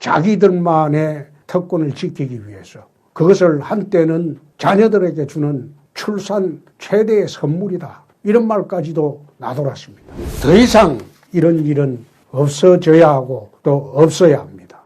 자기들만의 특권을 지키기 위해서 그것을 한때는 자녀들에게 주는 출산 최대의 선물이다. 이런 말까지도 나돌았습니다. 더 이상 이런 일은 없어져야 하고 또 없어야 합니다.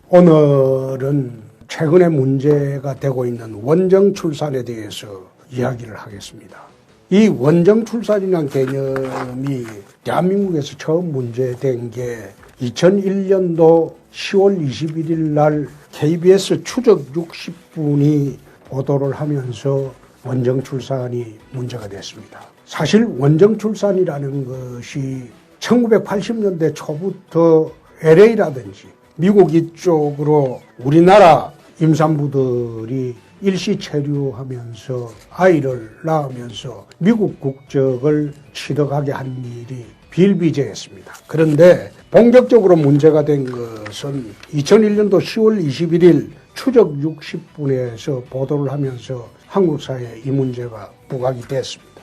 오늘은 최근에 문제가 되고 있는 원정 출산에 대해서 이야기를 하겠습니다. 이 원정 출산이라는 개념이 대한민국에서 처음 문제된 게 2001년도 10월 21일 날 KBS 추적 60분이 보도를 하면서 원정 출산이 문제가 됐습니다. 사실 원정 출산이라는 것이 1980년대 초부터 LA라든지 미국 이쪽으로 우리나라 임산부들이 일시 체류하면서 아이를 낳으면서 미국 국적을 취득하게 한 일이 비일비재했습니다. 그런데 본격적으로 문제가 된 것은 2001년도 10월 21일 추적 60분에서 보도를 하면서 한국 사회에 이 문제가 부각이 됐습니다.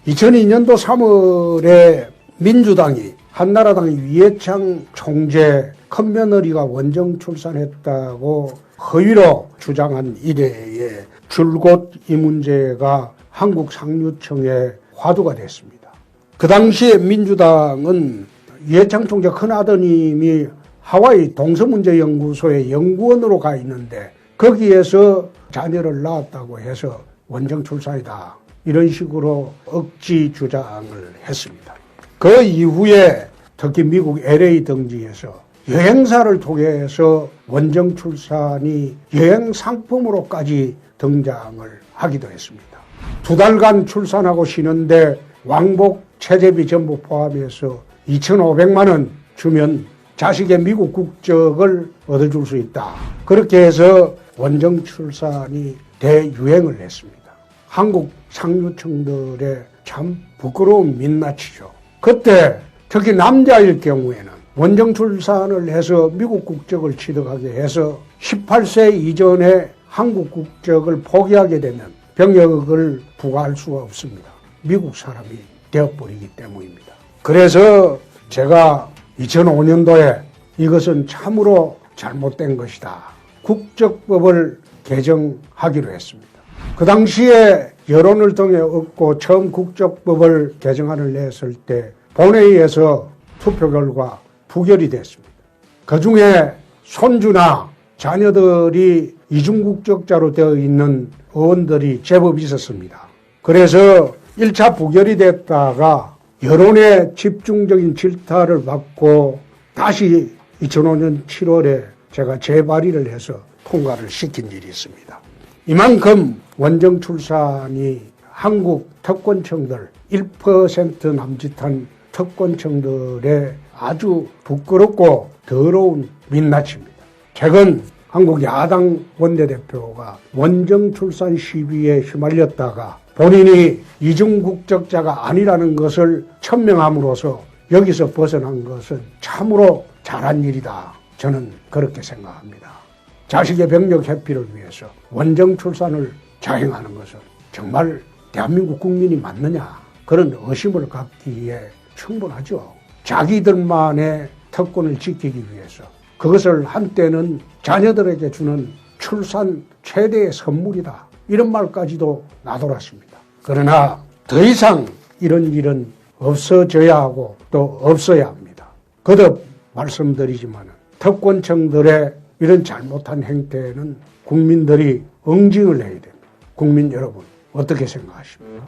2002년도 3월에 민주당이 한나라당의 이해창 총재 큰며느리가 원정 출산했다고 허위로 주장한 이래에 줄곧 이 문제가 한국 상류청에 화두가 됐습니다. 그 당시에 민주당은 이해창 총재 큰아드님이 하와이 동서문제연구소의 연구원으로 가 있는데 거기에서 자녀를 낳았다고 해서 원정 출산이다. 이런 식으로 억지 주장을 했습니다. 그 이후에 특히 미국 LA 등지에서 여행사를 통해서 원정 출산이 여행 상품으로까지 등장을 하기도 했습니다. 2달간 출산하고 쉬는데 왕복 체재비 전부 포함해서 2,500만 원 주면 자식의 미국 국적을 얻어줄 수 있다. 그렇게 해서 원정 출산이 대유행을 했습니다. 한국 상류층들의 참 부끄러운 민낯이죠. 그때 특히 남자일 경우에는 원정 출산을 해서 미국 국적을 취득하게 해서 18세 이전에 한국 국적을 포기하게 되면 병역을 부과할 수가 없습니다. 미국 사람이 되어버리기 때문입니다. 그래서 제가 2005년도에 이것은 참으로 잘못된 것이다. 국적법을 개정하기로 했습니다. 그 당시에 여론을 통해 얻고 처음 국적법을 개정안을 냈을 때 본회의에서 투표 결과 부결이 됐습니다. 그중에 손주나 자녀들이 이중국적자로 되어 있는 의원들이 제법 있었습니다. 그래서 1차 부결이 됐다가 여론의 집중적인 질타를 받고 다시 2005년 7월에 제가 재발의를 해서 통과를 시킨 일이 있습니다. 이만큼 원정 출산이 한국 특권층들 1% 남짓한 특권층들의 아주 부끄럽고 더러운 민낯입니다. 최근 한국 야당 원내대표가 원정 출산 시비에 휘말렸다가 본인이 이중국적자가 아니라는 것을 천명함으로써 여기서 벗어난 것은 참으로 잘한 일이다. 저는 그렇게 생각합니다. 자식의 병력 회피를 위해서 원정 출산을 자행하는 것은 정말 대한민국 국민이 맞느냐, 그런 의심을 갖기에 충분하죠. 자기들만의 특권을 지키기 위해서 그것을 한때는 자녀들에게 주는 출산 최대의 선물이다. 이런 말까지도 나돌았습니다. 그러나 더 이상 이런 일은 없어져야 하고 또 없어야 합니다. 거듭 말씀드리지만 특권층들의 이런 잘못한 행태에는 국민들이 응징을 해야 됩니다. 국민 여러분, 어떻게 생각하십니까?